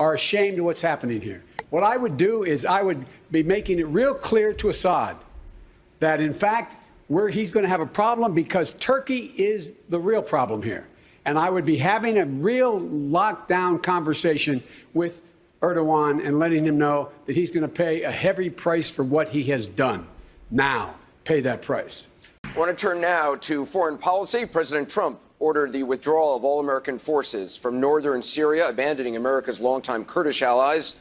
are ashamed of what's happening here. What I would do is I would be making it real clear to Assad that, in fact, he's going to have a problem because Turkey is the real problem here. And I would be having a real lockdown conversation with Erdoğan and letting him know that he's going to pay a heavy price for what he has done. Now, pay that price. I want to turn now to foreign policy. President Trump ordered the withdrawal of all American forces from northern Syria, abandoning America's longtime Kurdish allies.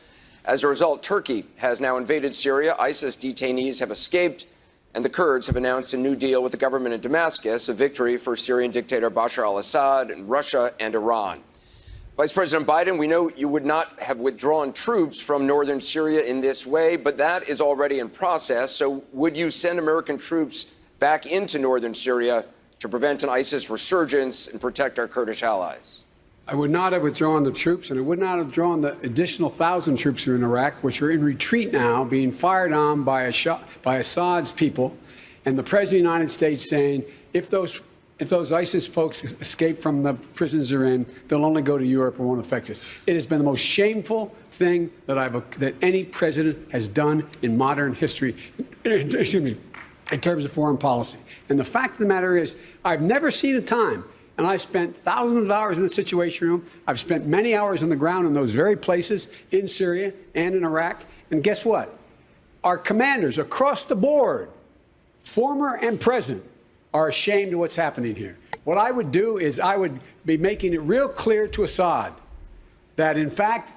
As a result, Turkey has now invaded Syria. ISIS detainees have escaped, and the Kurds have announced a new deal with the government in Damascus, a victory for Syrian dictator Bashar al-Assad and Russia and Iran. Vice President Biden, we know you would not have withdrawn troops from northern Syria in this way, but that is already in process. So would you send American troops back into northern Syria to prevent an ISIS resurgence and protect our Kurdish allies? I would not have withdrawn the troops, and I would not have drawn the additional 1,000 troops who are in Iraq, which are in retreat now, being fired on by Assad's people, and the President of the United States saying, if those ISIS folks escape from the prisons they're in, they'll only go to Europe and won't affect us. It has been the most shameful thing that any president has done in modern history, excuse me, in terms of foreign policy. And the fact of the matter is, I've never seen a time, and I've spent thousands of hours in the Situation Room, I've spent many hours on the ground in those very places in Syria and in Iraq, and guess what? Our commanders across the board, former and present, are ashamed of what's happening here. What I would do is I would be making it real clear to Assad that, in fact,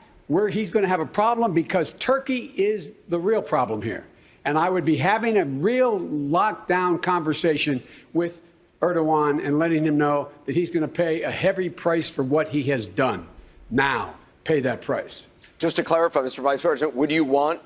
he's going to have a problem because Turkey is the real problem here. And I would be having a real lockdown conversation with Erdoğan and letting him know that he's going to pay a heavy price for what he has done. Now, pay that price. Just to clarify, Mr. Vice President, would you want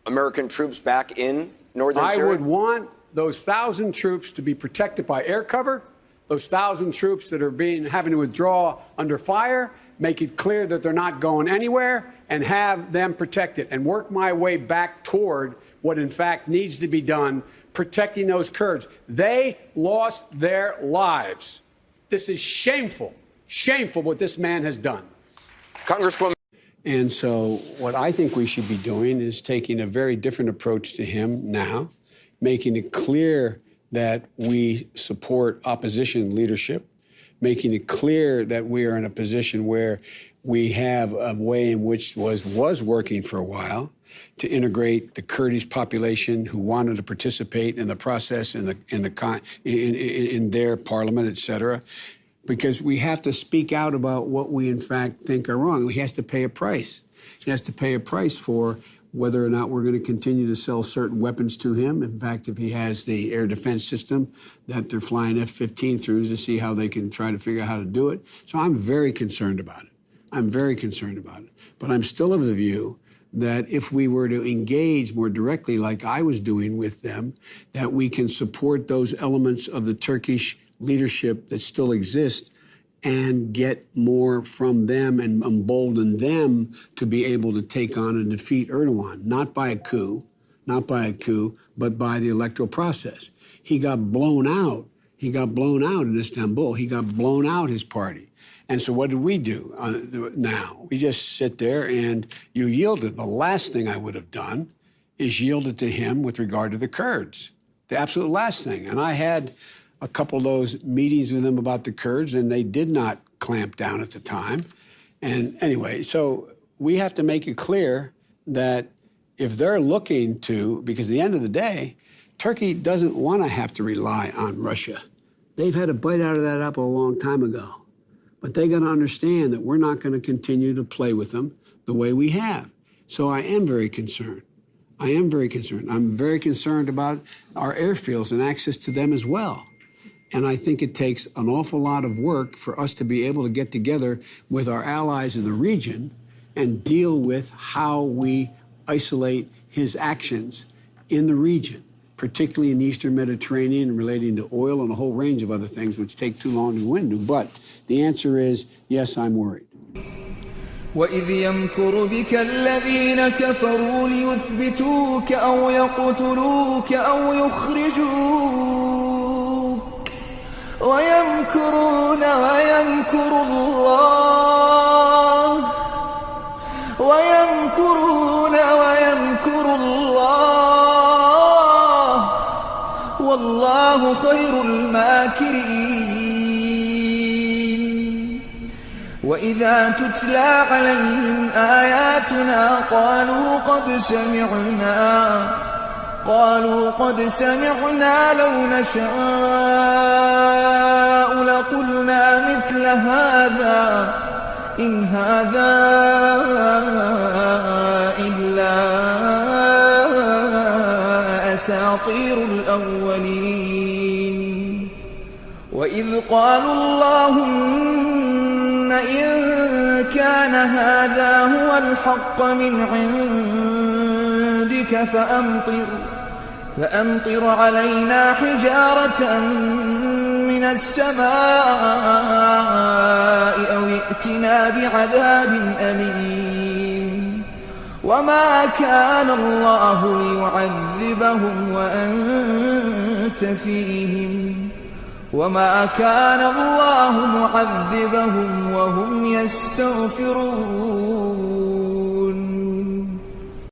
American troops back in northern Syria? I would want those 1,000 troops to be protected by air cover, those 1,000 troops that are having to withdraw under fire, make it clear that they're not going anywhere, and have them protected, and work my way back toward what in fact needs to be done, protecting those Kurds. They lost their lives. This is shameful, shameful what this man has done. Congresswoman. And so what I think we should be doing is taking a very different approach to him now, making it clear that we support opposition leadership, making it clear that we are in a position where we have a way in which was working for a while to integrate the Kurdish population who wanted to participate in the process in their parliament, et cetera, because we have to speak out about what we in fact think are wrong. He has to pay a price. He has to pay a price for whether or not we're going to continue to sell certain weapons to him. In fact, if he has the air defense system that they're flying F-15 through to see how they can try to figure out how to do it. So I'm very concerned about it. I'm very concerned about it. But I'm still of the view that if we were to engage more directly like I was doing with them, that we can support those elements of the Turkish leadership that still exist and get more from them and embolden them to be able to take on and defeat Erdoğan, not by a coup, but by the electoral process. He got blown out. He got blown out in Istanbul. He got blown out, his party. And so what did we do now? We just sit there and you yielded. The last thing I would have done is yielded to him with regard to the Kurds. The absolute last thing. And I had a couple of those meetings with them about the Kurds, and they did not clamp down at the time. And anyway, so we have to make it clear that if they're looking to, because at the end of the day, Turkey doesn't want to have to rely on Russia. They've had a bite out of that apple a long time ago. But they got to understand that we're not going to continue to play with them the way we have. So I am very concerned. I am very concerned. I'm very concerned about our airfields and access to them as well. And I think it takes an awful lot of work for us to be able to get together with our allies in the region and deal with how we isolate his actions in the region, particularly in the Eastern Mediterranean relating to oil and a whole range of other things which take too long to go into. But the answer is, yes, I'm worried. وَإِذْ يَمْكُرُ بِكَ الَّذِينَ كَفَرُوا لِيُثْبِتُوكَ أَوْ يَقْتُلُوكَ أَوْ يُخْرِجُوكَ وَيَمْكُرُونَ وَيَمْكُرُ اللَّهُ ويمكرون ويمكر الله والله خير الماكرين وإذا تتلى عليهم آياتنا قالوا قد سمعنا لو نشاء لقلنا مثل هذا إن هذا إلا أساطير الأولين وإذ قالوا اللهم إن كان هذا هو الحق من عندك فأمطر علينا حجارة من السماء أو ائتنا بعذاب أليم وما كان الله ليعذبهم وأنت فيهم وما كان الله معذبهم وهم يستغفرون